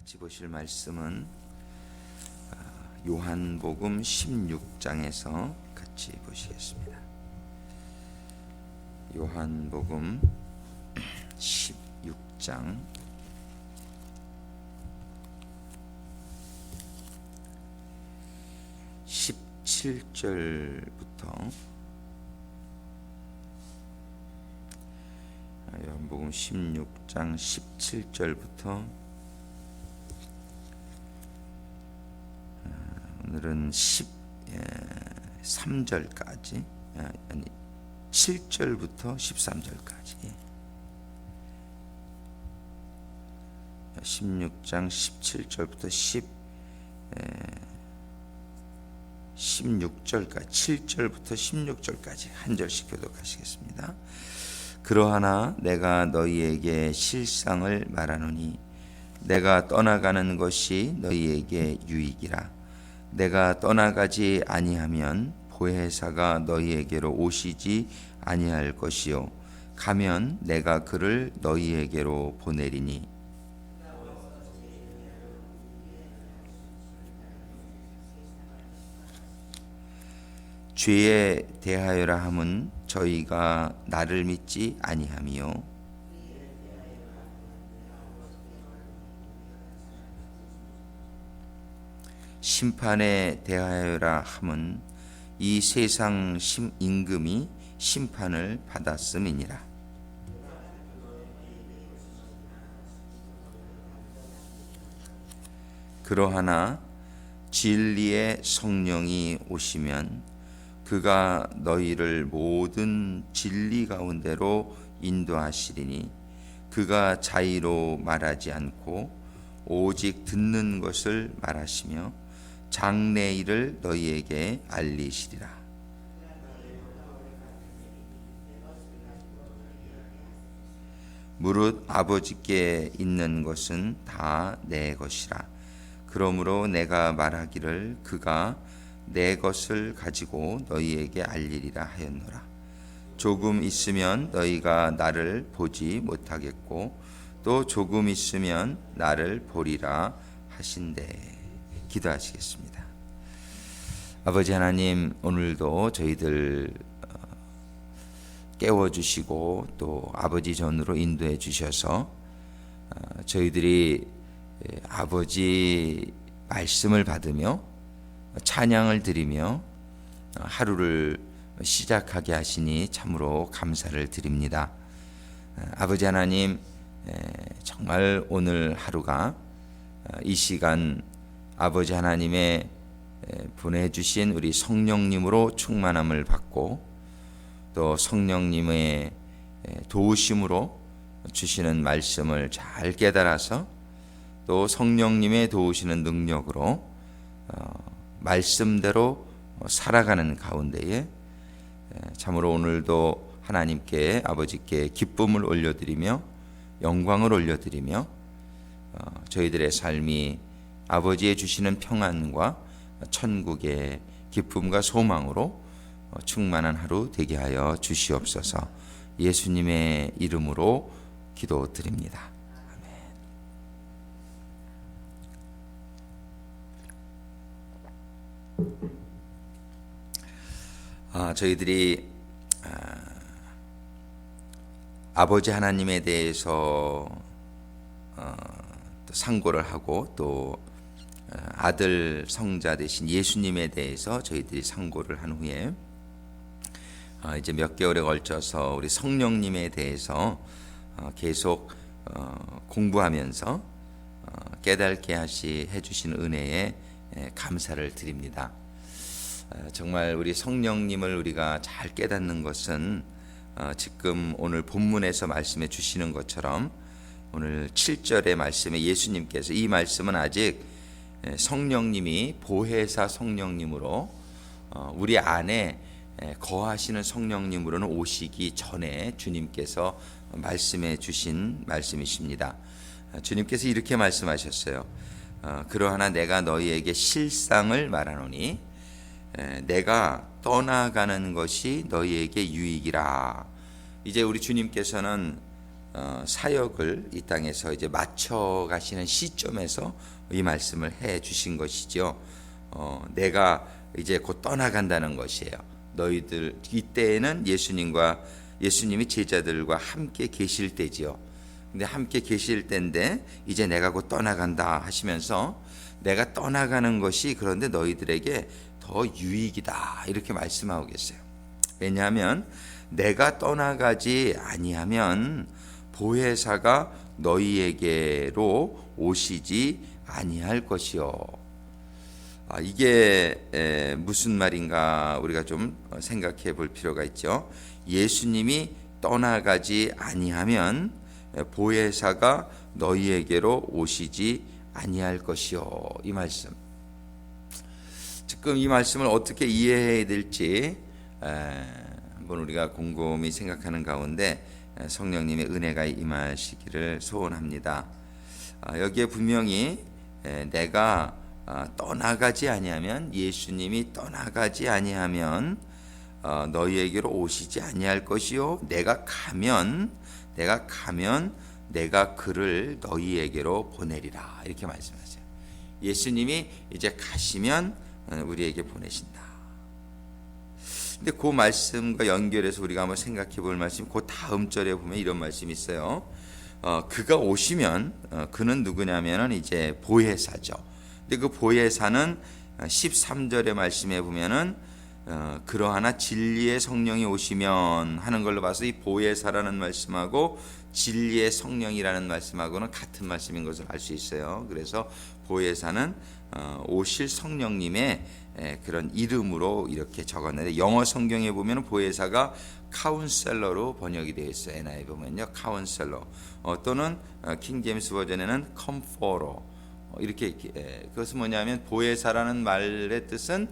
같이 보실 말씀은 요한복음 16장에서 같이 보시겠습니다. 요한복음 16장 17절부터 요한복음 16장 17절부터 오늘은 13절까지 아니 7절부터 13절까지 16장 17절부터 16절까지 7절부터 16절까지 한 절씩 교독하시겠습니다. 그러하나 내가 너희에게 실상을 말하노니 내가 떠나가는 것이 너희에게 유익이라. 내가 떠나가지 아니하면 보혜사가 너희에게로 오시지 아니할 것이요 가면 내가 그를 너희에게로 보내리니 죄에 대하여라 함은 저희가 나를 믿지 아니함이요 심판에 대하여라 함은 이 세상 임금이 심판을 받았음이니라. 그러하나 진리의 성령이 오시면 그가 너희를 모든 진리 가운데로 인도하시리니 그가 자의로 말하지 않고 오직 듣는 것을 말하시며 장래일을 너희에게 알리시리라. 무릇 아버지께 있는 것은 다 내 것이라. 그러므로 내가 말하기를 그가 내 것을 가지고 너희에게 알리리라 하였노라. 조금 있으면 너희가 나를 보지 못하겠고 또 조금 있으면 나를 보리라 하신대. 기도하시겠습니다. 아버지 하나님, 오늘도 저희들 깨워주시고 또 아버지 전으로 인도해 주셔서 저희들이 아버지 말씀을 받으며 찬양을 드리며 하루를 시작하게 하시니 참으로 감사를 드립니다. 아버지 하나님, 정말 오늘 하루가 이 시간 아버지 하나님의 보내주신 우리 성령님으로 충만함을 받고 또 성령님의 도우심으로 주시는 말씀을 잘 깨달아서 또 성령님의 도우시는 능력으로 말씀대로 살아가는 가운데에 참으로 오늘도 하나님께 아버지께 기쁨을 올려드리며 영광을 올려드리며 저희들의 삶이 아버지의 주시는 평안과 천국의 기쁨과 소망으로 충만한 하루 되게 하여 주시옵소서. 예수님의 이름으로 기도드립니다. 아멘. 저희들이 아버지 하나님에 대해서 상고를 하고 또 아들 성자 되신 예수님에 대해서 저희들이 상고를 한 후에 이제 몇 개월에 걸쳐서 우리 성령님에 대해서 계속 공부하면서 깨닫게 해주신 은혜에 감사를 드립니다. 정말 우리 성령님을 우리가 잘 깨닫는 것은 지금 오늘 본문에서 말씀해 주시는 것처럼 오늘 7절의 말씀에 예수님께서 이 말씀은 아직 성령님이 보혜사 성령님으로 우리 안에 거하시는 성령님으로는 오시기 전에 주님께서 말씀해 주신 말씀이십니다. 주님께서 이렇게 말씀하셨어요. 그러하나 내가 너희에게 실상을 말하노니 내가 떠나가는 것이 너희에게 유익이라. 이제 우리 주님께서는 사역을 이 땅에서 이제 마쳐 가시는 시점에서 이 말씀을 해 주신 것이죠. 내가 이제 곧 떠나간다는 것이에요. 너희들 이때에는 예수님이 제자들과 함께 계실 때지요. 근데 함께 계실 때인데 이제 내가 곧 떠나간다 하시면서 내가 떠나가는 것이 그런데 너희들에게 더 유익이다 이렇게 말씀하고 계세요. 왜냐하면 내가 떠나가지 아니하면 보혜사가 너희에게로 오시지 아니할 것이요. 이게 무슨 말인가 우리가 좀 생각해 볼 필요가 있죠. 예수님이 떠나가지 아니하면 보혜사가 너희에게로 오시지 아니할 것이요. 이 말씀. 지금 이 말씀을 어떻게 이해해야 될지 한번 우리가 곰곰이 생각하는 가운데 성령님의 은혜가 임하시기를 소원합니다. 여기에 분명히 내가 떠나가지 아니하면 예수님이 떠나가지 아니하면 너희에게로 오시지 아니할 것이요 내가 가면 내가 그를 너희에게로 보내리라 이렇게 말씀하세요. 예수님이 이제 가시면 우리에게 보내신다. 근데 그 말씀과 연결해서 우리가 한번 생각해 볼 말씀, 그 다음 절에 보면 이런 말씀이 있어요. 그가 오시면 그는 누구냐면은 이제 보혜사죠. 근데 그 보혜사는 13절의 말씀에 보면은 그러하나 진리의 성령이 오시면 하는 걸로 봐서 이 보혜사라는 말씀하고 진리의 성령이라는 말씀하고는 같은 말씀인 것을 알 수 있어요. 그래서 보혜사는 오실 성령님의 그런 이름으로 이렇게 적었는데 영어 성경에 보면 보혜사가 카운셀러로 번역이 되어 있어요. NIV 보면요, 카운셀러 또는 킹 제임스 버전에는 컴포러 이렇게 그것은 뭐냐면 보혜사라는 말의 뜻은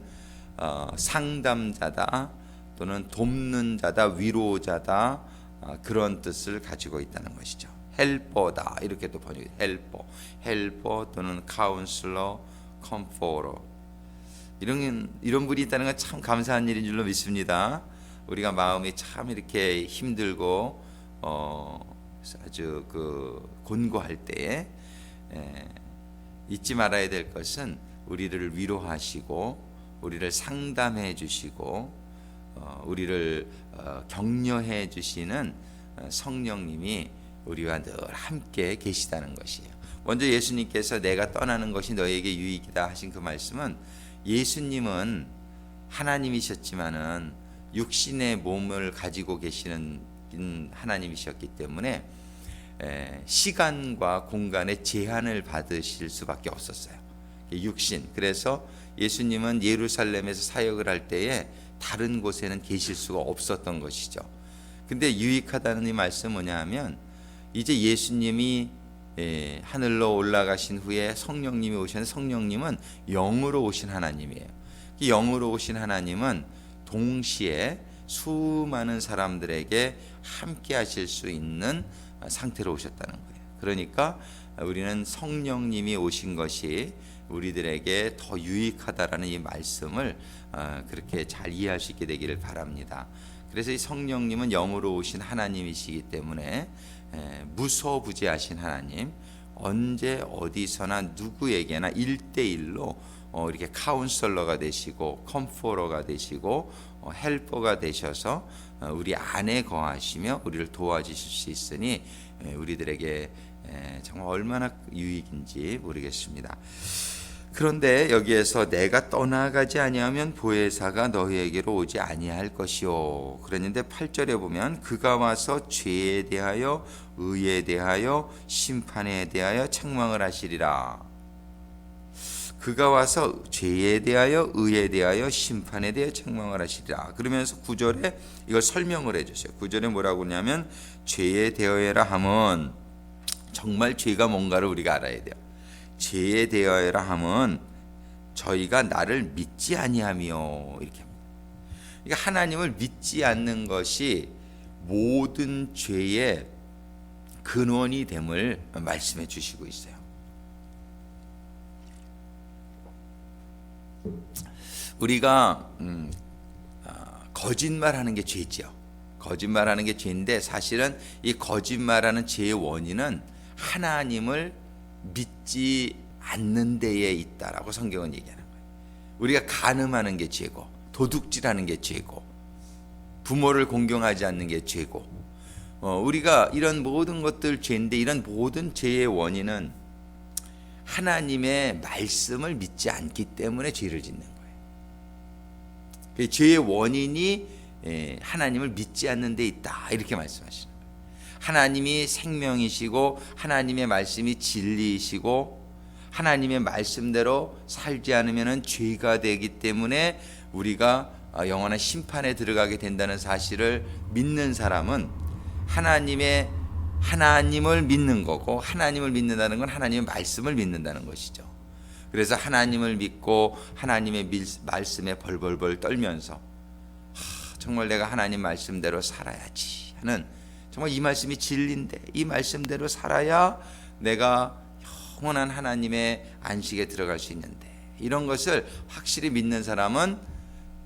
상담자다 또는 돕는 자다, 위로자다 그런 뜻을 가지고 있다는 것이죠. 헬퍼다 이렇게 또 번역이 헬퍼 또는 카운슬러, 컴포러 이런 분이 있다는 건 참 감사한 일인 줄로 믿습니다. 우리가 마음이 참 이렇게 힘들고 아주 곤고할 때에 잊지 말아야 될 것은 우리를 위로하시고 우리를 상담해 주시고 우리를 격려해 주시는 성령님이 우리와 늘 함께 계시다는 것이에요. 먼저 예수님께서 내가 떠나는 것이 너에게 유익이다 하신 그 말씀은 예수님은 하나님이셨지만은 육신의 몸을 가지고 계시는 하나님이셨기 때문에 시간과 공간의 제한을 받으실 수밖에 없었어요. 육신. 그래서 예수님은 예루살렘에서 사역을 할 때에 다른 곳에는 계실 수가 없었던 것이죠. 근데 유익하다는 이 말씀은 뭐냐 하면 이제 예수님이 하늘로 올라가신 후에 성령님이 오셨는데 성령님은 영으로 오신 하나님이에요. 영으로 오신 하나님은 동시에 수많은 사람들에게 함께 하실 수 있는 상태로 오셨다는 거예요. 그러니까 우리는 성령님이 오신 것이 우리들에게 더 유익하다라는 이 말씀을 그렇게 잘 이해할 수 있게 되기를 바랍니다. 그래서 이 성령님은 영으로 오신 하나님이시기 때문에 무소부재하신 하나님, 언제 어디서나 누구에게나 1대1로 이렇게 카운셀러가 되시고 컴포러가 되시고 헬퍼가 되셔서 우리 안에 거하시며 우리를 도와주실 수 있으니 우리들에게 정말 얼마나 유익인지 모르겠습니다. 그런데 여기에서 내가 떠나가지 아니하면 보혜사가 너희에게로 오지 아니할 것이요. 그랬는데 8절에 보면 그가 와서 죄에 대하여 의에 대하여 심판에 대하여 책망을 하시리라. 그가 와서 죄에 대하여 의에 대하여 심판에 대하여 책망을 하시리라. 그러면서 9절에 이걸 설명을 해주세요. 9절에 뭐라고 하냐면 죄에 대하여라 함은 정말 죄가 뭔가를 우리가 알아야 돼요. 죄에 대하여라 함은 저희가 나를 믿지 아니하며 이렇게 합니다. 그러니까 하나님을 믿지 않는 것이 모든 죄의 근원이 됨을 말씀해 주시고 있어요. 우리가 거짓말하는 게 죄지요. 거짓말하는 게 죄인데 사실은 이 거짓말하는 죄의 원인은 하나님을 믿지 않는 데에 있다라고 성경은 얘기하는 거예요. 우리가 간음하는 게 죄고, 도둑질하는 게 죄고, 부모를 공경하지 않는 게 죄고, 우리가 이런 모든 것들 죄인데, 이런 모든 죄의 원인은 하나님의 말씀을 믿지 않기 때문에 죄를 짓는 거예요. 그 죄의 원인이 하나님을 믿지 않는 데 있다, 이렇게 말씀하시는 거예요. 하나님이 생명이시고 하나님의 말씀이 진리이시고 하나님의 말씀대로 살지 않으면 죄가 되기 때문에 우리가 영원한 심판에 들어가게 된다는 사실을 믿는 사람은 하나님을 믿는 거고, 하나님을 믿는다는 건 하나님의 말씀을 믿는다는 것이죠. 그래서 하나님을 믿고 하나님의 말씀에 벌벌벌 떨면서 정말 내가 하나님 말씀대로 살아야지 하는, 정말 이 말씀이 진리인데 이 말씀대로 살아야 내가 영원한 하나님의 안식에 들어갈 수 있는데, 이런 것을 확실히 믿는 사람은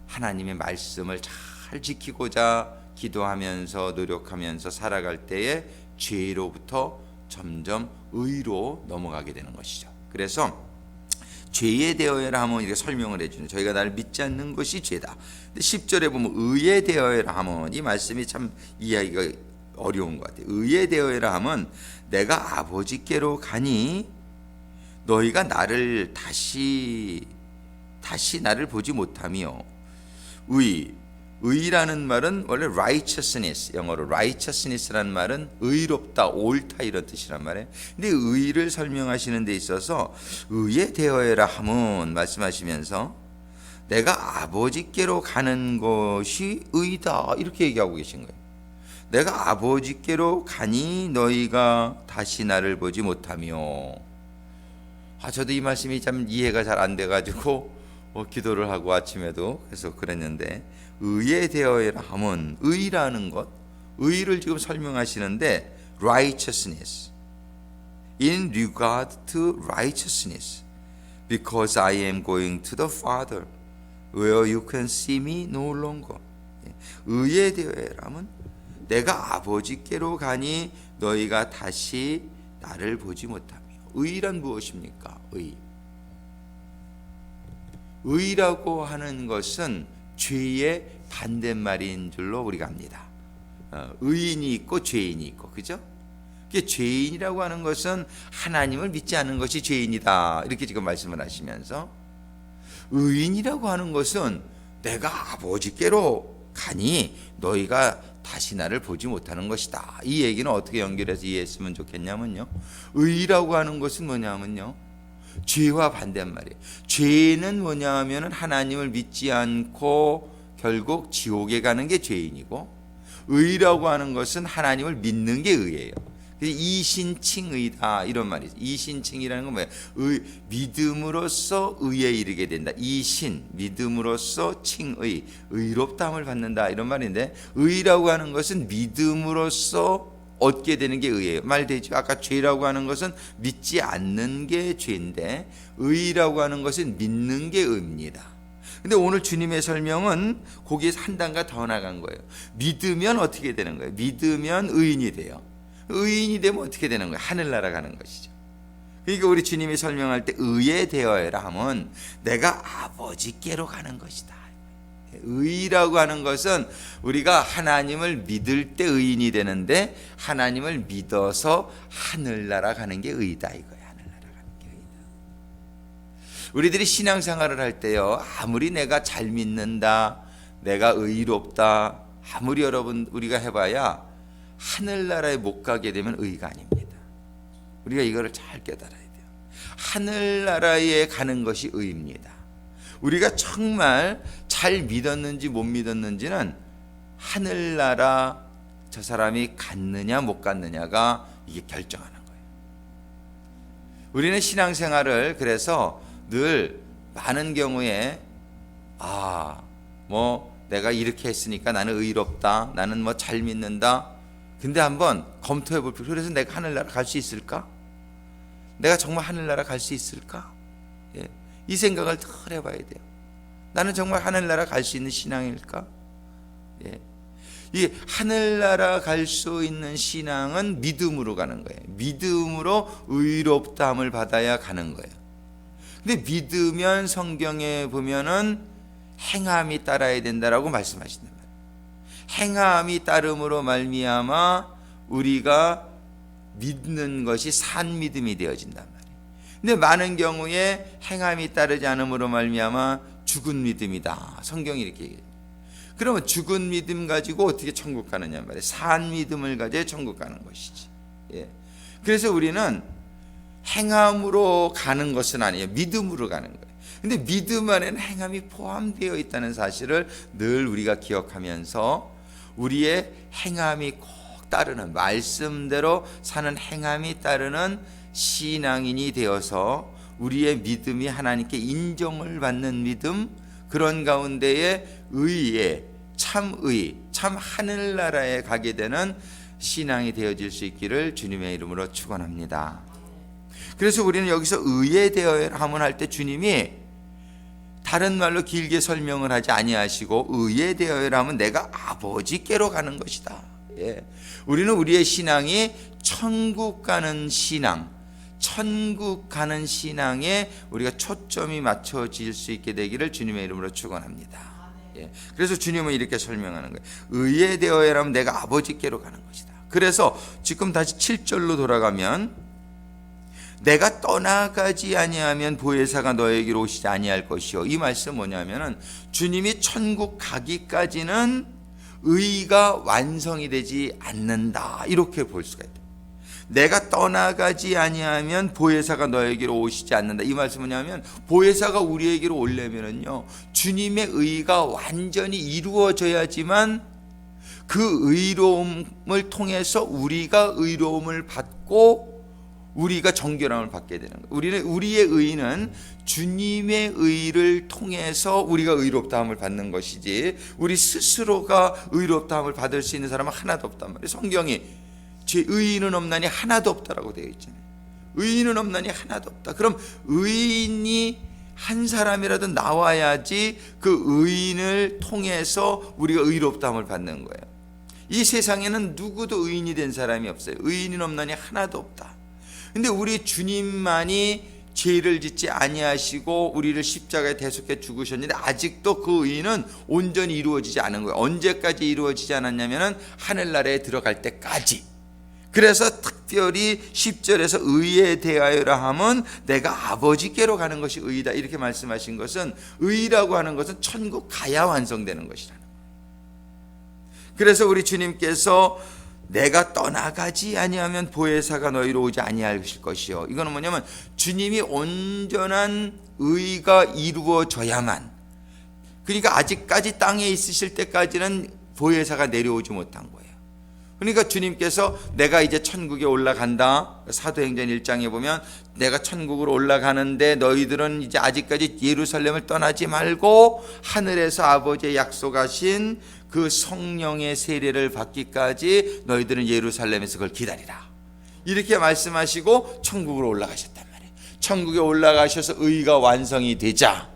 하나님의 말씀을 잘 지키고자 기도하면서 노력하면서 살아갈 때에 죄로부터 점점 의로 넘어가게 되는 것이죠. 그래서 죄에 대하여라 하면 이렇게 설명을 해주는, 저희가 나를 믿지 않는 것이 죄다. 근데 10절에 보면 의에 대하여라 하면, 이 말씀이 참 이해하기가 어려운 것 같아요. 의에 대하여라 하면 내가 아버지께로 가니 너희가 나를 다시 나를 보지 못하며. 의라는 말은 원래 righteousness, 영어로 righteousness라는 말은 의롭다, 옳다 이런 뜻이란 말이에요. 근데 의를 설명하시는 데 있어서 의에 대하여라 하면 말씀하시면서 내가 아버지께로 가는 것이 의다, 이렇게 얘기하고 계신 거예요. 내가 아버지께로 가니 너희가 다시 나를 보지 못하며. 저도 이 말씀이 참 이해가 잘 안 돼가지고 기도를 하고 아침에도 계속 그랬는데, 의에 대하여라 하면 의라는 것, 의를 지금 설명하시는데 righteousness, in regard to righteousness, because I am going to the Father where you can see me no longer. 의에 대하여라 하면 내가 아버지께로 가니 너희가 다시 나를 보지 못하며. 의란 무엇입니까? 의라고 하는 것은 죄의 반대말인 줄로 우리가 압니다. 의인이 있고 죄인이 있고, 그죠? 죄인이라고 하는 것은 하나님을 믿지 않는 것이 죄인이다, 이렇게 지금 말씀을 하시면서, 의인이라고 하는 것은 내가 아버지께로 가니 너희가 다시 나를 보지 못하는 것이다. 이 얘기는 어떻게 연결해서 이해했으면 좋겠냐면요, 의라고 하는 것은 뭐냐면요, 죄와 반대말이에요. 죄는 뭐냐 하면 하나님을 믿지 않고 결국 지옥에 가는 게 죄인이고, 의라고 하는 것은 하나님을 믿는 게 의예요. 이신칭의다, 이런 말이죠. 이신칭이라는 건 뭐예요? 믿음으로써 의에 이르게 된다. 이신, 믿음으로써 칭의, 의롭다함을 받는다, 이런 말인데, 의라고 하는 것은 믿음으로써 얻게 되는 게 의예요. 말 되죠? 아까 죄라고 하는 것은 믿지 않는 게 죄인데, 의라고 하는 것은 믿는 게 의입니다. 근데 오늘 주님의 설명은 거기에서 한 단계 더 나간 거예요. 믿으면 어떻게 되는 거예요? 믿으면 의인이 돼요. 의인이 되면 어떻게 되는 거예요? 하늘나라 가는 것이죠. 그러니까 우리 주님이 설명할 때 의에 대하여라 하면 내가 아버지께로 가는 것이다. 의라고 하는 것은 우리가 하나님을 믿을 때 의인이 되는데, 하나님을 믿어서 하늘나라 가는 게 의다, 이거야. 하늘나라 가는 게 의다. 우리들이 신앙생활을 할 때요, 아무리 내가 잘 믿는다, 내가 의롭다, 아무리 여러분 우리가 해봐야 하늘나라에 못 가게 되면 의가 아닙니다. 우리가 이거를 잘 깨달아야 돼요. 하늘나라에 가는 것이 의입니다. 우리가 정말 잘 믿었는지 못 믿었는지는 하늘나라 저 사람이 갔느냐 못 갔느냐가 이게 결정하는 거예요. 우리는 신앙생활을 그래서 늘 많은 경우에 내가 이렇게 했으니까 나는 의롭다, 나는 뭐 잘 믿는다. 근데 한번 검토해 볼 필요. 그래서 내가 하늘나라 갈 수 있을까? 내가 정말 하늘나라 갈 수 있을까? 이 생각을 늘 해봐야 돼요. 나는 정말 하늘나라 갈 수 있는 신앙일까? 이 하늘나라 갈 수 있는 신앙은 믿음으로 가는 거예요. 믿음으로 의롭다함을 받아야 가는 거예요. 근데 믿으면 성경에 보면은 행함이 따라야 된다라고 말씀하신단 말이에요. 행함이 따름으로 말미암아 우리가 믿는 것이 산 믿음이 되어진단 말이에요. 근데 많은 경우에 행함이 따르지 않음으로 말미암아 죽은 믿음이다. 성경이 이렇게 얘기해요. 그러면 죽은 믿음 가지고 어떻게 천국 가느냐 말이에요. 산 믿음을 가져야 천국 가는 것이지. 예. 그래서 우리는 행함으로 가는 것은 아니에요. 믿음으로 가는 거예요. 근데 믿음 안에는 행함이 포함되어 있다는 사실을 늘 우리가 기억하면서 우리의 행함이 꼭 따르는, 말씀대로 사는 행함이 따르는 신앙인이 되어서 우리의 믿음이 하나님께 인정을 받는 믿음, 그런 가운데에 의에 참의, 참 하늘나라에 가게 되는 신앙이 되어질 수 있기를 주님의 이름으로 축원합니다. 그래서 우리는 여기서 의에 대함을 할 때 주님이 다른 말로 길게 설명을 하지 아니하시고 의에 대하여라면 내가 아버지께로 가는 것이다. 예. 우리는 우리의 신앙이 천국 가는 신앙, 천국 가는 신앙에 우리가 초점이 맞춰질 수 있게 되기를 주님의 이름으로 축원합니다. 예. 그래서 주님은 이렇게 설명하는 거예요. 의에 대하여라면 내가 아버지께로 가는 것이다. 그래서 지금 다시 7절로 돌아가면 내가 떠나가지 아니하면 보혜사가 너에게로 오시지 아니할 것이요. 이 말씀 뭐냐면은 주님이 천국 가기까지는 의가 완성이 되지 않는다. 이렇게 볼 수가 있다. 내가 떠나가지 아니하면 보혜사가 너에게로 오시지 않는다. 이 말씀은 뭐냐면 보혜사가 우리에게로 오려면은요 주님의 의가 완전히 이루어져야지만 그 의로움을 통해서 우리가 의로움을 받고 우리가 정결함을 받게 되는 거예요. 우리의 의는 주님의 의를 통해서 우리가 의롭다함을 받는 것이지 우리 스스로가 의롭다함을 받을 수 있는 사람은 하나도 없단 말이에요. 성경이 제 의인은 없나니 하나도 없다라고 되어 있잖아요. 의인은 없나니 하나도 없다. 그럼 의인이 한 사람이라도 나와야지 그 의인을 통해서 우리가 의롭다함을 받는 거예요. 이 세상에는 누구도 의인이 된 사람이 없어요. 의인은 없나니 하나도 없다. 근데 우리 주님만이 죄를 짓지 아니하시고 우리를 십자가에 대속해 죽으셨는데 아직도 그 의는 온전히 이루어지지 않은 거예요. 언제까지 이루어지지 않았냐면은 하늘나라에 들어갈 때까지. 그래서 특별히 10절에서 의에 대하여라 함은 내가 아버지께로 가는 것이 의이다. 이렇게 말씀하신 것은 의라고 하는 것은 천국 가야 완성되는 것이라는 거예요. 그래서 우리 주님께서 내가 떠나가지 아니하면 보혜사가 너희로 오지 아니할 것이요. 이거는 뭐냐면 주님이 온전한 의가 이루어져야만, 그러니까 아직까지 땅에 있으실 때까지는 보혜사가 내려오지 못한 거예요. 그러니까 주님께서 내가 이제 천국에 올라간다. 사도행전 1장에 보면 내가 천국으로 올라가는데 너희들은 이제 아직까지 예루살렘을 떠나지 말고 하늘에서 아버지의 약속하신 그 성령의 세례를 받기까지 너희들은 예루살렘에서 그걸 기다리라. 이렇게 말씀하시고 천국으로 올라가셨단 말이에요. 천국에 올라가셔서 의가 완성이 되자,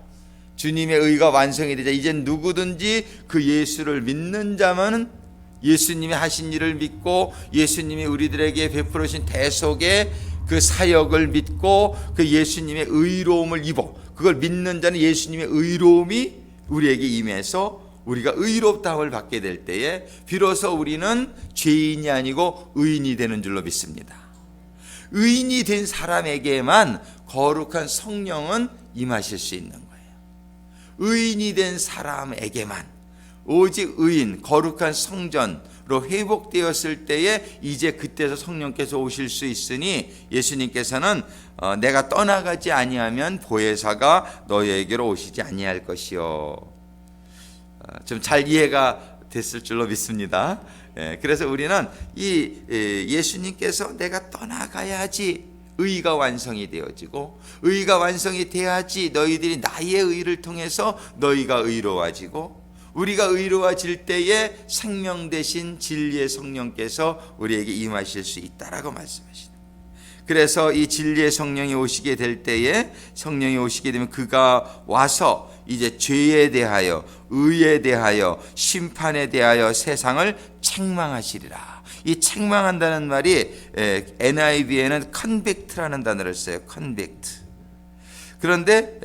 주님의 의가 완성이 되자 이제 누구든지 그 예수를 믿는 자만은 예수님이 하신 일을 믿고 예수님이 우리들에게 베풀으신 대속의 그 사역을 믿고 그 예수님의 의로움을 입어 그걸 믿는 자는 예수님의 의로움이 우리에게 임해서 우리가 의롭다함을 받게 될 때에 비로소 우리는 죄인이 아니고 의인이 되는 줄로 믿습니다. 의인이 된 사람에게만 거룩한 성령은 임하실 수 있는 거예요. 의인이 된 사람에게만 오직 의인, 거룩한 성전로 회복되었을 때에 이제 그때서 성령께서 오실 수 있으니 예수님께서는 내가 떠나가지 아니하면 보혜사가 너희에게로 오시지 아니할 것이요. 좀 잘 이해가 됐을 줄로 믿습니다. 그래서 우리는 이 예수님께서 내가 떠나가야지 의가 완성이 되어지고 의가 완성이 돼야지 너희들이 나의 의를 통해서 너희가 의로워지고 우리가 의로워질 때에 생명 대신 진리의 성령께서 우리에게 임하실 수 있다라고 말씀하시는. 그래서 이 진리의 성령이 오시게 될 때에, 성령이 오시게 되면 그가 와서 이제 죄에 대하여, 의에 대하여, 심판에 대하여 세상을 책망하시리라. 이 책망한다는 말이 NIV에는 convict라는 단어를 써요. convict. 그런데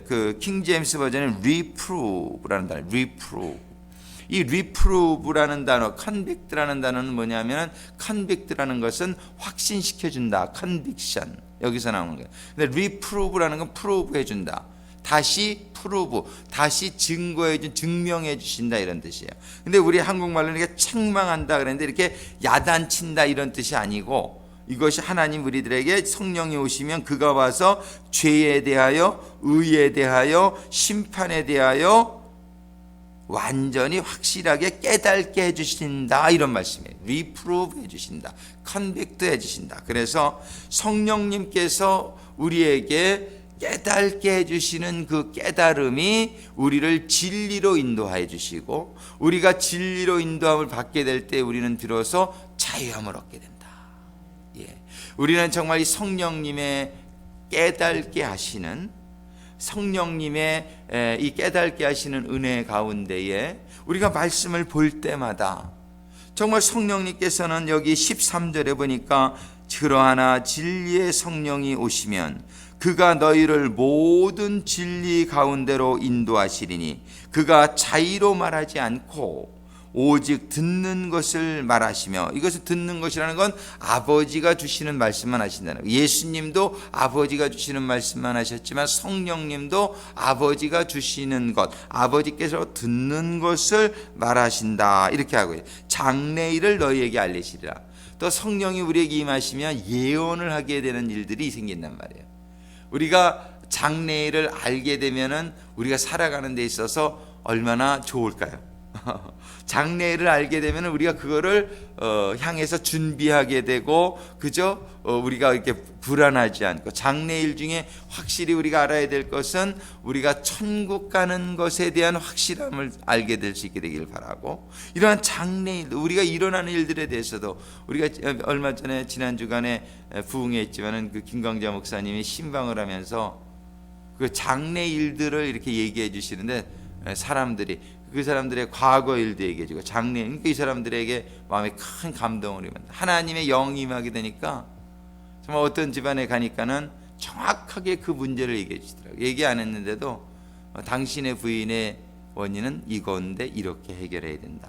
그 킹 제임스 버전은 reprove라는 단어, reprove. 이 reprove라는 단어, convict라는 단어는 뭐냐면, convict라는 것은 확신시켜준다, conviction, 여기서 나오는 거예요. 근데 reprove라는 건 prove 해준다, 다시 prove, 다시 증거해준, 증명해 주신다, 이런 뜻이에요. 근데 우리 한국말로는 이렇게 책망한다 그랬는데 이렇게 야단친다 이런 뜻이 아니고, 이것이 하나님 우리들에게 성령이 오시면 그가 와서 죄에 대하여, 의에 대하여, 심판에 대하여 완전히 확실하게 깨닫게 해주신다, 이런 말씀이에요. reprove 해주신다, convict 해주신다. 그래서 성령님께서 우리에게 깨닫게 해주시는 그 깨달음이 우리를 진리로 인도해 주시고, 우리가 진리로 인도함을 받게 될 때 우리는 비로소 자유함을 얻게 된다. 우리는 정말 이 성령님의 깨닫게 하시는, 성령님의 이 깨닫게 하시는 은혜 가운데에 우리가 말씀을 볼 때마다 정말 성령님께서는 여기 13절에 보니까, 그러하나 진리의 성령이 오시면 그가 너희를 모든 진리 가운데로 인도하시리니 그가 자의로 말하지 않고 오직 듣는 것을 말하시며, 이것을 듣는 것이라는 건 아버지가 주시는 말씀만 하신다는 거예요. 예수님도 아버지가 주시는 말씀만 하셨지만 성령님도 아버지가 주시는 것, 아버지께서 듣는 것을 말하신다, 이렇게 하고 있어요. 장래일을 너희에게 알리시리라. 또 성령이 우리에게 임하시면 예언을 하게 되는 일들이 생긴단 말이에요. 우리가 장래일을 알게 되면은 우리가 살아가는 데 있어서 얼마나 좋을까요? 장래를 알게 되면 우리가 그거를 향해서 준비하게 되고, 그죠? 우리가 이렇게 불안하지 않고, 장래일 중에 확실히 우리가 알아야 될 것은 우리가 천국 가는 것에 대한 확실함을 알게 될 수 있게 되길 바라고, 이러한 장래일, 우리가 일어나는 일들에 대해서도, 우리가 얼마 전에 지난 주간에 부흥회 했지만은 그 김광자 목사님이 신방을 하면서 그 장래일들을 이렇게 얘기해 주시는데, 사람들이 그 사람들의 과거 일도 얘기해주고 장래, 이 사람들에게 마음에 큰 감동을 입는다. 하나님의 영이 임하게 되니까 정말 어떤 집안에 가니까는 정확하게 그 문제를 얘기해 주시더라고요. 얘기 안 했는데도 당신의 부인의 원인은 이건데 이렇게 해결해야 된다.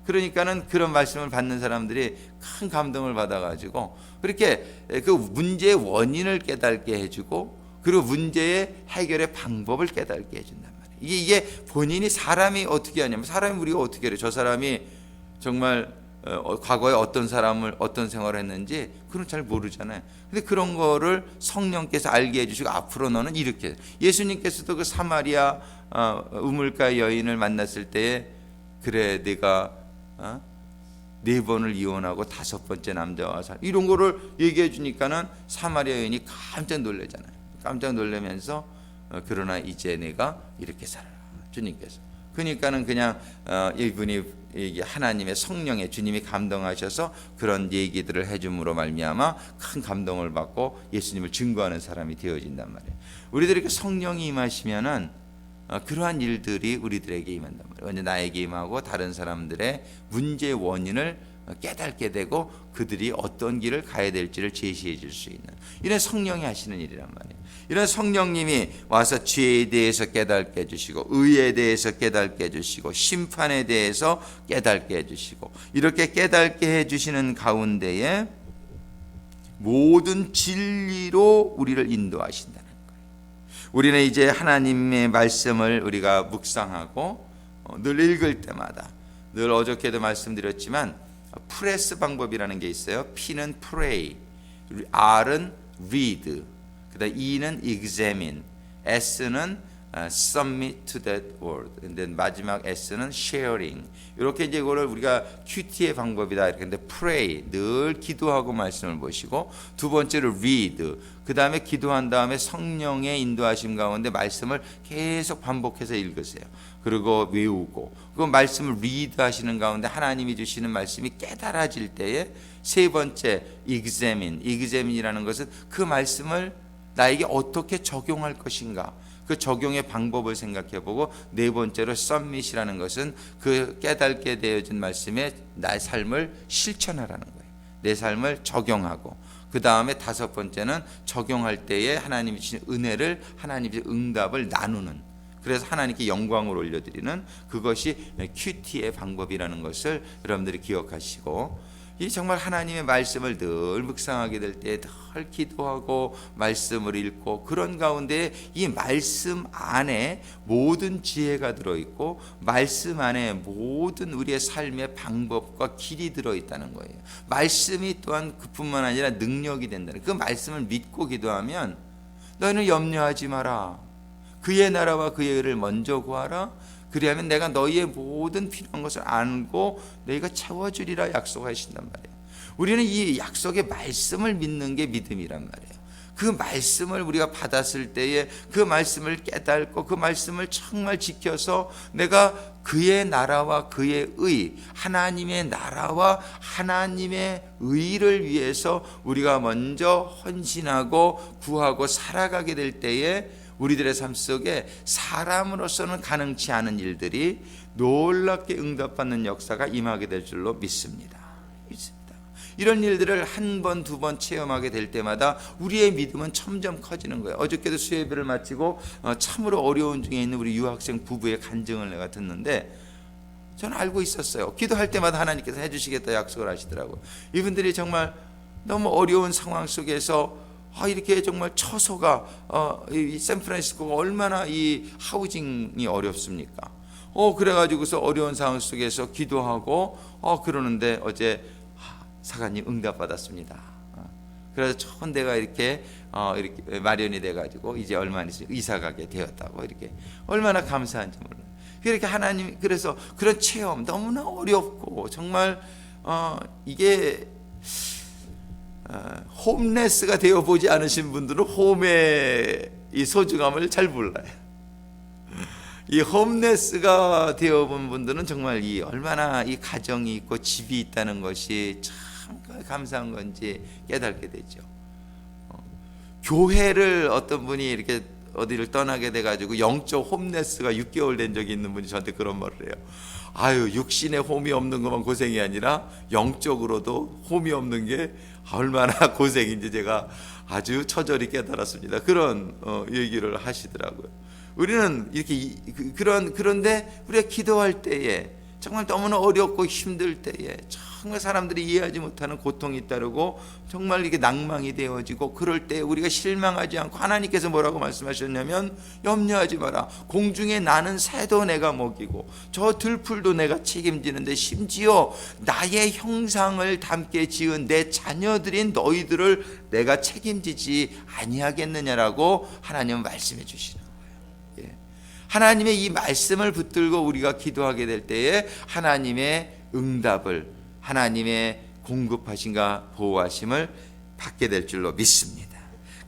그러니까는 그런 말씀을 받는 사람들이 큰 감동을 받아가지고 그렇게 그 문제의 원인을 깨닫게 해주고, 그리고 문제의 해결의 방법을 깨닫게 해준단 말이에요. 이게 본인이, 사람이 어떻게 하냐면, 사람이 우리가 어떻게 해요? 저 사람이 정말 과거에 어떤 사람을 어떤 생활을 했는지 그건 잘 모르잖아요. 근데 그런 거를 성령께서 알게 해주시고, 앞으로 너는 이렇게. 예수님께서도 그 사마리아 우물가 여인을 만났을 때에, 그래 네가 4번을 이혼하고 5번째 남자와 살, 이런 거를 얘기해 주니까는 사마리아 여인이 깜짝 놀라잖아요. 깜짝 놀라면서 그러나 이제 내가 이렇게 살아라, 주님께서. 그러니까는 그냥 이분이 하나님의 성령의, 주님이 감동하셔서 그런 얘기들을 해줌으로 말미암아 큰 감동을 받고 예수님을 증거하는 사람이 되어진단 말이에요. 우리들에게 성령이 임하시면은 그러한 일들이 우리들에게 임한단 말이에요. 먼저 나에게 임하고 다른 사람들의 문제의 원인을 깨닫게 되고 그들이 어떤 길을 가야 될지를 제시해 줄 수 있는, 이런 성령이 하시는 일이란 말이에요. 이런 성령님이 와서 죄에 대해서 깨닫게 해주시고, 의에 대해서 깨닫게 해주시고, 심판에 대해서 깨닫게 해주시고, 이렇게 깨닫게 해주시는 가운데에 모든 진리로 우리를 인도하신다는 거예요. 우리는 이제 하나님의 말씀을 우리가 묵상하고 늘 읽을 때마다, 늘 어저께도 말씀드렸지만 프레스 방법이라는 게 있어요. P는 pray, R은 read, 그다음 E는 examine, S는 submit to that word. 근데 마지막 S는 sharing. 이렇게 이제 이거를 우리가 QT의 방법이다. 이렇게 근데 pray 늘 기도하고 말씀을 보시고 두 번째로 read. 그 다음에 기도한 다음에 성령의 인도하심 가운데 말씀을 계속 반복해서 읽으세요. 그리고 외우고 그 말씀을 read 하시는 가운데 하나님이 주시는 말씀이 깨달아질 때에 세 번째 examine이라는 것은 그 말씀을 나에게 어떻게 적용할 것인가 그 적용의 방법을 생각해보고 네 번째로 submit이라는 것은 그 깨닫게 되어진 말씀에 나의 삶을 실천하라는 거예요. 내 삶을 적용하고 그 다음에 다섯 번째는 적용할 때에 하나님이 주신 은혜를 하나님의 응답을 나누는 그래서 하나님께 영광을 올려드리는 그것이 QT의 방법이라는 것을 여러분들이 기억하시고 이 정말 하나님의 말씀을 늘 묵상하게 될 때 늘 기도하고 말씀을 읽고 그런 가운데 이 말씀 안에 모든 지혜가 들어있고 말씀 안에 모든 우리의 삶의 방법과 길이 들어있다는 거예요. 말씀이 또한 그뿐만 아니라 능력이 된다는 그 말씀을 믿고 기도하면 너희는 염려하지 마라. 그의 나라와 그의 의를 먼저 구하라. 그리하면 내가 너희의 모든 필요한 것을 안고 너희가 채워주리라 약속하신단 말이에요. 우리는 이 약속의 말씀을 믿는 게 믿음이란 말이에요. 그 말씀을 우리가 받았을 때에 그 말씀을 깨닫고 그 말씀을 정말 지켜서 내가 그의 나라와 그의 의, 하나님의 나라와 하나님의 의를 위해서 우리가 먼저 헌신하고 구하고 살아가게 될 때에 우리들의 삶 속에 사람으로서는 가능치 않은 일들이 놀랍게 응답받는 역사가 임하게 될 줄로 믿습니다. 이런 일들을 한 번, 두 번 체험하게 될 때마다 우리의 믿음은 점점 커지는 거예요. 어저께도 수요예배를 마치고 참으로 어려운 중에 있는 우리 유학생 부부의 간증을 내가 듣는데 저는 알고 있었어요. 기도할 때마다 하나님께서 해주시겠다 약속을 하시더라고요. 이분들이 정말 너무 어려운 상황 속에서 이렇게 정말 처소가 이 샌프란시스코가 얼마나 이 하우징이 어렵습니까? 그래가지고서 어려운 상황 속에서 기도하고 그러는데 어제 사관님 응답받았습니다. 그래서 좋은 데가 이렇게 마련이 돼가지고 이제 얼마 안 있으면 이사 가게 되었다고 이렇게 얼마나 감사한지 몰라요. 그렇게 하나님 그래서 그런 체험 너무나 어렵고 정말 이게 홈레스가 되어 보지 않으신 분들은 홈의 이 소중함을 잘 몰라요. 이 홈레스가 되어 본 분들은 정말 이 얼마나 이 가정이 있고 집이 있다는 것이 참 감사한 건지 깨닫게 되죠. 교회를 어떤 분이 이렇게 어디를 떠나게 돼가지고 영적 홈레스가 6개월 된 적이 있는 분이 저한테 그런 말을 해요. 육신에 홈이 없는 것만 고생이 아니라 영적으로도 홈이 없는 게 얼마나 고생인지 제가 아주 처절히 깨달았습니다. 그런 얘기를 하시더라고요. 우리는 이렇게 그런데 우리가 기도할 때에 정말 너무나 어렵고 힘들 때에 정말 사람들이 이해하지 못하는 고통이 따르고 정말 이게 낭망이 되어지고 그럴 때 우리가 실망하지 않고 하나님께서 뭐라고 말씀하셨냐면 염려하지 마라. 공중에 나는 새도 내가 먹이고 저 들풀도 내가 책임지는데 심지어 나의 형상을 담게 지은 내 자녀들인 너희들을 내가 책임지지 아니하겠느냐라고 하나님은 말씀해 주시는 거예요. 하나님의 이 말씀을 붙들고 우리가 기도하게 될 때에 하나님의 응답을 하나님의 공급하심과 보호하심을 받게 될 줄로 믿습니다.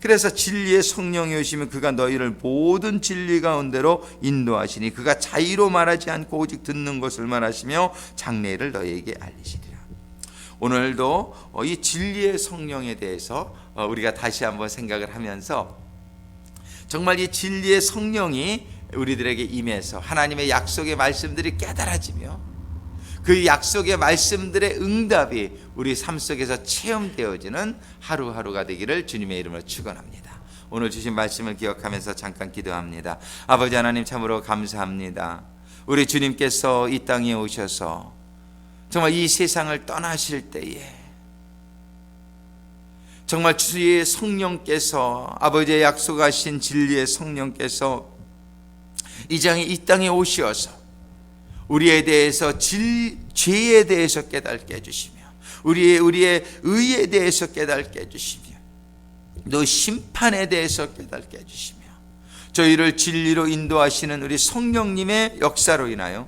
그래서 진리의 성령이 오시면 그가 너희를 모든 진리 가운데로 인도하시니 그가 자의로 말하지 않고 오직 듣는 것을 말하시며 장래를 너희에게 알리시리라. 오늘도 이 진리의 성령에 대해서 우리가 다시 한번 생각을 하면서 정말 이 진리의 성령이 우리들에게 임해서 하나님의 약속의 말씀들이 깨달아지며 그 약속의 말씀들의 응답이 우리 삶 속에서 체험되어지는 하루하루가 되기를 주님의 이름으로 축원합니다. 오늘 주신 말씀을 기억하면서 잠깐 기도합니다. 아버지 하나님 참으로 감사합니다. 우리 주님께서 이 땅에 오셔서 정말 이 세상을 떠나실 때에 정말 주의 성령께서 아버지의 약속하신 진리의 성령께서 이 땅에 오셔서 우리에 대해서 죄에 대해서 깨닫게 해주시며 우리의 의에 대해서 깨닫게 해주시며 또 심판에 대해서 깨닫게 해주시며 저희를 진리로 인도하시는 우리 성령님의 역사로 인하여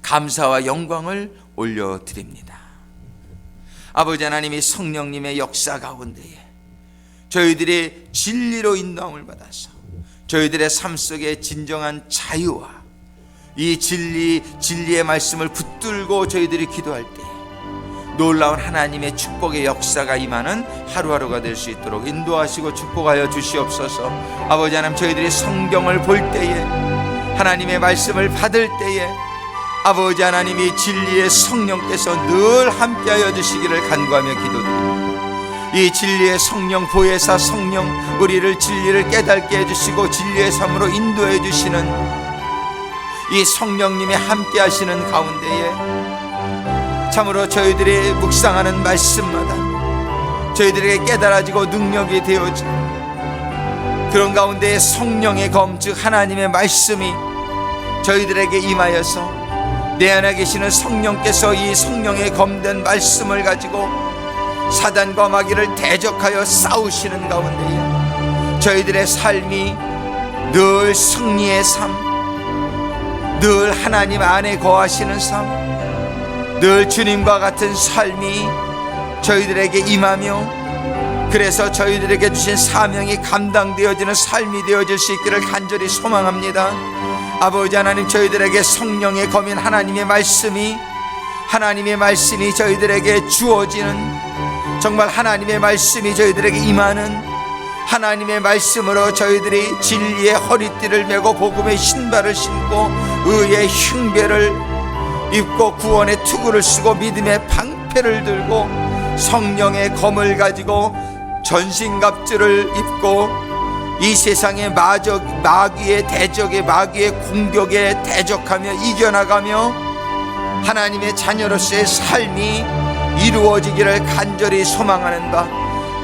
감사와 영광을 올려드립니다. 아버지 하나님이 성령님의 역사 가운데에 저희들이 진리로 인도함을 받아서 저희들의 삶 속에 진정한 자유와 이 진리의 말씀을 붙들고 저희들이 기도할 때 놀라운 하나님의 축복의 역사가 임하는 하루하루가 될 수 있도록 인도하시고 축복하여 주시옵소서. 아버지 하나님, 저희들이 성경을 볼 때에, 하나님의 말씀을 받을 때에 아버지 하나님이 진리의 성령께서 늘 함께하여 주시기를 간구하며 기도드립니다. 이 진리의 성령, 보혜사 성령, 우리를 진리를 깨닫게 해주시고 진리의 삶으로 인도해 주시는 이 성령님이 함께하시는 가운데에 참으로 저희들이 묵상하는 말씀마다 저희들에게 깨달아지고 능력이 되어지고 그런 가운데 성령의 검, 즉 하나님의 말씀이 저희들에게 임하여서 내 안에 계시는 성령께서 이 성령의 검된 말씀을 가지고 사단과 마귀를 대적하여 싸우시는 가운데에 저희들의 삶이 늘 승리의 삶, 늘 하나님 안에 거하시는 삶, 늘 주님과 같은 삶이 저희들에게 임하며 그래서 저희들에게 주신 사명이 감당되어지는 삶이 되어질 수 있기를 간절히 소망합니다. 아버지 하나님, 저희들에게 성령의 검인 하나님의 말씀이 저희들에게 주어지는, 정말 하나님의 말씀이 저희들에게 임하는, 하나님의 말씀으로 저희들이 진리의 허리띠를 메고 복음의 신발을 신고 의의 흉배를 입고 구원의 투구를 쓰고 믿음의 방패를 들고 성령의 검을 가지고 전신갑주를 입고 이 세상의 마귀의 대적에, 마귀의 공격에 대적하며 이겨나가며 하나님의 자녀로서의 삶이 이루어지기를 간절히 소망하는 바,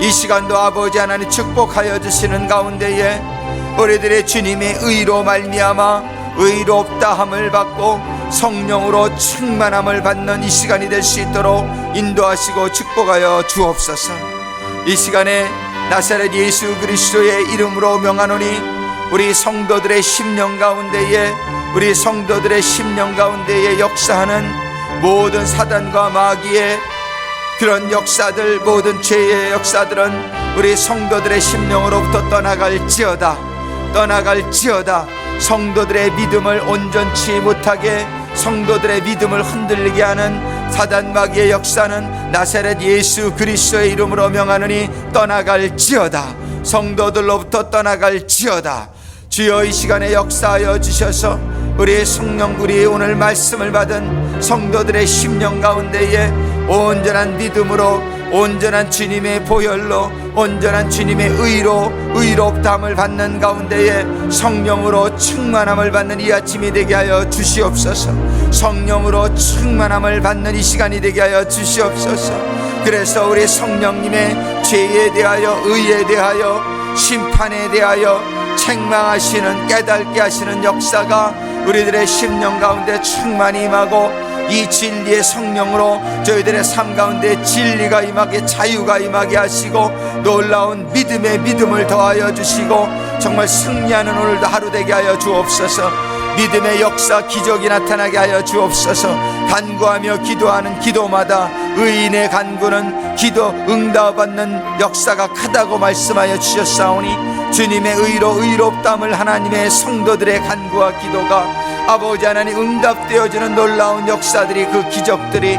이 시간도 아버지 하나님 축복하여 주시는 가운데에 우리들의 주님의 의로 말미암아 의롭다함을 받고 성령으로 충만함을 받는 이 시간이 될 수 있도록 인도하시고 축복하여 주옵소서. 이 시간에 나사렛 예수 그리스도의 이름으로 명하노니 우리 성도들의 심령 가운데에 역사하는 모든 사단과 마귀의 그런 역사들, 모든 죄의 역사들은 우리 성도들의 심령으로부터 떠나갈지어다. 성도들의 믿음을 온전치 못하게, 성도들의 믿음을 흔들리게 하는 사단 마귀의 역사는 나사렛 예수 그리스도의 이름으로 명하노니 떠나갈지어다. 성도들로부터 떠나갈지어다. 주여, 이 시간에 역사하여 주셔서 우리의 성령, 우리 오늘 말씀을 받은 성도들의 심령 가운데에 온전한 믿음으로, 온전한 주님의 보혈로, 온전한 주님의 의로 의롭다함을 받는 가운데에 성령으로 충만함을 받는 이 아침이 되게 하여 주시옵소서. 성령으로 충만함을 받는 이 시간이 되게 하여 주시옵소서. 그래서 우리 성령님의 죄에 대하여, 의에 대하여, 심판에 대하여 책망하시는, 깨닫게 하시는 역사가 우리들의 심령 가운데 충만히 임하고 이 진리의 성령으로 저희들의 삶 가운데 진리가 임하게, 자유가 임하게 하시고 놀라운 믿음을 더하여 주시고 정말 승리하는 오늘도 하루 되게 하여 주옵소서. 믿음의 역사, 기적이 나타나게 하여 주옵소서. 간구하며 기도하는 기도마다 의인의 간구는 기도 응답받는 역사가 크다고 말씀하여 주셨사오니 주님의 의로 의롭다함을 하나님의 성도들의 간구와 기도가 아버지 하나님 응답되어지는 놀라운 역사들이, 그 기적들이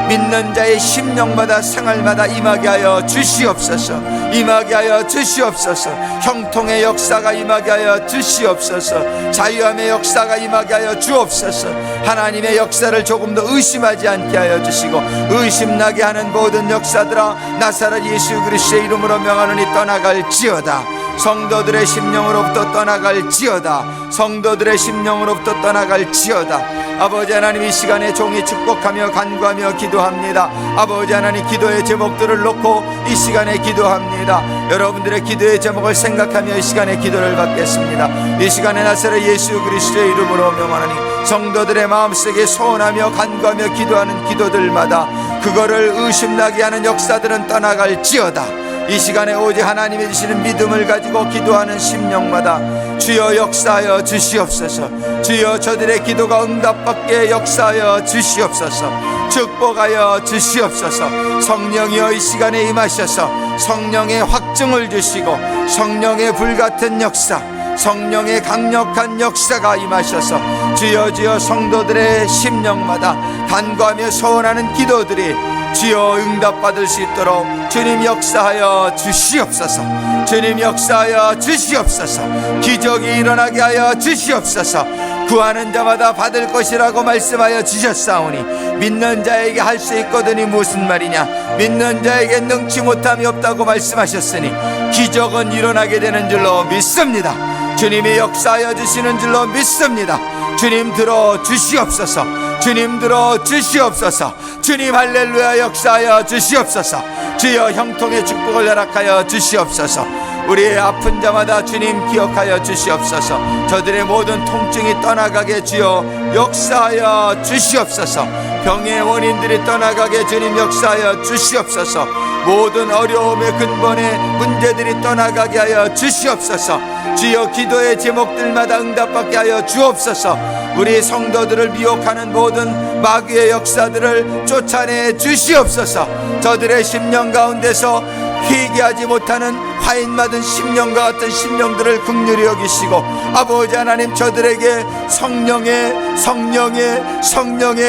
믿는 자의 심령마다 생활마다 임하게 하여 주시옵소서. 임하게 하여 주시옵소서. 형통의 역사가 임하게 하여 주시옵소서. 자유함의 역사가 임하게 하여 주옵소서. 하나님의 역사를 조금도 의심하지 않게 하여 주시고 의심나게 하는 모든 역사들아 나사렛 예수 그리스도의 이름으로 명하노니 떠나갈지어다. 성도들의 심령으로부터 떠나갈지어다. 성도들의 심령으로부터 떠나갈지어다. 아버지 하나님, 이 시간에 종이 축복하며 간구하며 기도합니다. 아버지 하나님, 기도의 제목들을 놓고 이 시간에 기도합니다. 여러분들의 기도의 제목을 생각하며 이 시간에 기도를 받겠습니다. 이 시간에 나사렛 예수 그리스도의 이름으로 명하노니 성도들의 마음속에 소원하며 간구하며 기도하는 기도들마다 그거를 의심나게 하는 역사들은 떠나갈지어다. 이 시간에 오직 하나님이 주시는 믿음을 가지고 기도하는 심령마다 주여 역사하여 주시옵소서. 주여 저들의 기도가 응답받게 역사하여 주시옵소서. 축복하여 주시옵소서. 성령이여 이 시간에 임하셔서 성령의 확증을 주시고 성령의 불같은 역사, 성령의 강력한 역사가 임하셔서 주여 성도들의 심령마다 간구하며 소원하는 기도들이 주여 응답받을 수 있도록 주님 역사하여 주시옵소서. 주님 역사하여 주시옵소서. 기적이 일어나게 하여 주시옵소서. 구하는 자마다 받을 것이라고 말씀하여 주셨사오니 믿는 자에게 할 수 있거든이 무슨 말이냐. 믿는 자에게 능치 못함이 없다고 말씀하셨으니 기적은 일어나게 되는 줄로 믿습니다. 주님이 역사하여 주시는 줄로 믿습니다. 주님 들어 주시옵소서. 주님 들어 주시옵소서. 주님 할렐루야 역사하여 주시옵소서. 주여 형통의 축복을 허락하여 주시옵소서. 우리의 아픈 자마다 주님 기억하여 주시옵소서. 저들의 모든 통증이 떠나가게 주여 역사하여 주시옵소서. 병의 원인들이 떠나가게 주님 역사하여 주시옵소서. 모든 어려움의 근본의 문제들이 떠나가게 하여 주시옵소서. 주여 기도의 제목들마다 응답받게 하여 주옵소서. 우리 성도들을 미혹하는 모든 마귀의 역사들을 쫓아내 주시옵소서. 저들의 심령 가운데서 회개하지 못하는 화인 맞은 심령과 같은 심령들을 긍휼히 여기시고 아버지 하나님 저들에게 성령의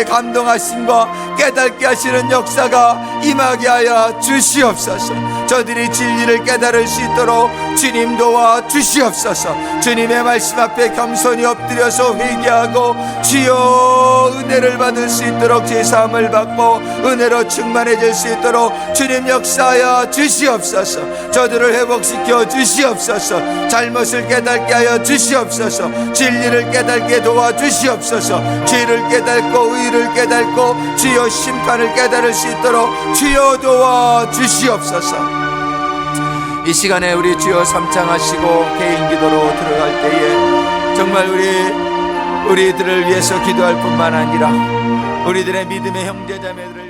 감동하심과 깨닫게 하시는 역사가 임하게 하여 주시옵소서. 저들이 진리를 깨달을 수 있도록 주님 도와 주시옵소서. 주님의 말씀 앞에 겸손히 엎드려서 회개하고 주여 은혜를 받을 수 있도록 제사함을 받고 은혜로 충만해질 수 있도록 주님 역사하여 주시옵소서. 저들을 회복시켜 주시옵소서. 잘못을 깨닫게 하여 주시옵소서. 진리를 깨닫게 도와 주시옵소서. 죄를 깨닫고 의를 깨닫고 주여 심판을 깨달을 수 있도록 주여 도와 주시옵소서. 이 시간에 우리 주여 삼창하시고 개인 기도로 들어갈 때에 정말 우리들을 위해서 기도할 뿐만 아니라 우리들의 믿음의 형제자매들을